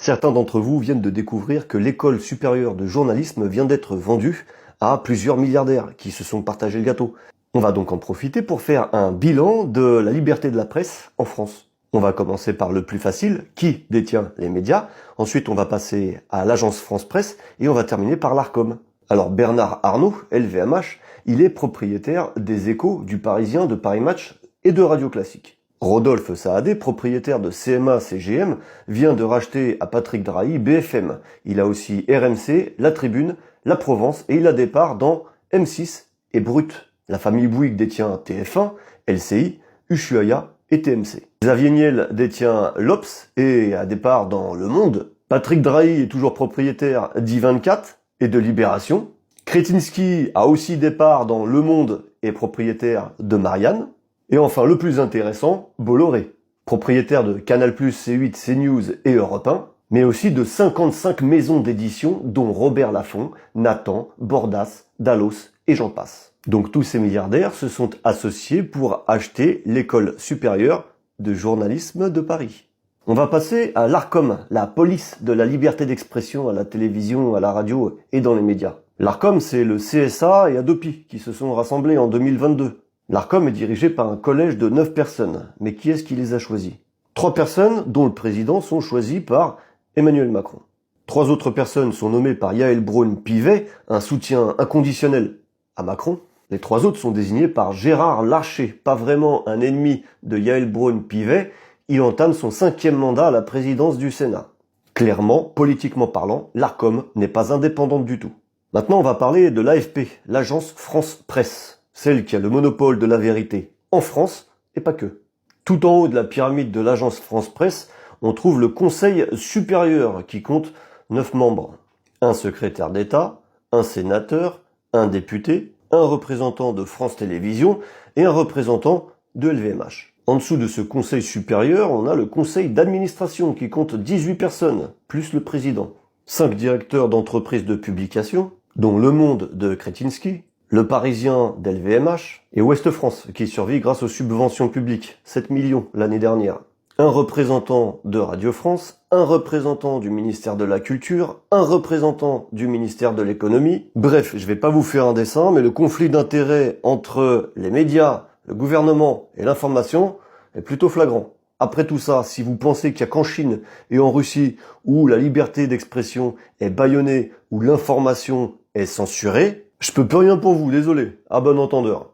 Certains d'entre vous viennent de découvrir que l'école supérieure de journalisme vient d'être vendue à plusieurs milliardaires qui se sont partagés le gâteau. On va donc en profiter pour faire un bilan de la liberté de la presse en France. On va commencer par le plus facile, qui détient les médias. Ensuite, on va passer à l'agence France Presse et on va terminer par l'Arcom. Alors Bernard Arnault, LVMH, il est propriétaire des Échos, du Parisien, de Paris Match et de Radio Classique. Rodolphe Saadé, propriétaire de CMA-CGM, vient de racheter à Patrick Drahi BFM. Il a aussi RMC, La Tribune, La Provence et il a des parts dans M6 et Brut. La famille Bouygues détient TF1, LCI, Ushuaïa et TMC. Xavier Niel détient l'Obs et a des parts dans Le Monde. Patrick Drahi est toujours propriétaire d'I24 et de Libération. Kretinsky a aussi des parts dans Le Monde et propriétaire de Marianne. Et enfin, le plus intéressant, Bolloré, propriétaire de Canal+, C8, CNews et Europe 1, mais aussi de 55 maisons d'édition, dont Robert Laffont, Nathan, Bordas, Dallos et j'en passe. Donc tous ces milliardaires se sont associés pour acheter l'école supérieure de journalisme de Paris. On va passer à l'Arcom, la police de la liberté d'expression à la télévision, à la radio et dans les médias. L'Arcom, c'est le CSA et Adopi qui se sont rassemblés en 2022. L'Arcom est dirigé par un collège de 9 personnes. Mais qui est-ce qui les a choisis? 3 personnes, dont le président, sont choisies par Emmanuel Macron. 3 autres personnes sont nommées par Yael Braun-Pivet, un soutien inconditionnel à Macron. Les 3 autres sont désignés par Gérard Larcher, pas vraiment un ennemi de Yael Braun-Pivet. Il entame son 5e mandat à la présidence du Sénat. Clairement, politiquement parlant, l'Arcom n'est pas indépendante du tout. Maintenant, on va parler de l'AFP, l'agence France Presse. Celle qui a le monopole de la vérité en France, et pas que. Tout en haut de la pyramide de l'agence France Presse, on trouve le Conseil supérieur qui compte 9 membres. Un secrétaire d'État, un sénateur, un député, un représentant de France Télévisions et un représentant de LVMH. En dessous de ce Conseil supérieur, on a le Conseil d'administration qui compte 18 personnes, plus le président. 5 directeurs d'entreprises de publication, dont Le Monde de Kretinsky, Le Parisien d'LVMH et Ouest France qui survit grâce aux subventions publiques, 7 millions l'année dernière. Un représentant de Radio France, un représentant du ministère de la Culture, un représentant du ministère de l'Économie. Bref, je vais pas vous faire un dessin, mais le conflit d'intérêts entre les médias, le gouvernement et l'information est plutôt flagrant. Après tout ça, si vous pensez qu'il n'y a qu'en Chine et en Russie où la liberté d'expression est bâillonnée, où l'information est censurée, je peux plus rien pour vous, désolé. À bon entendeur.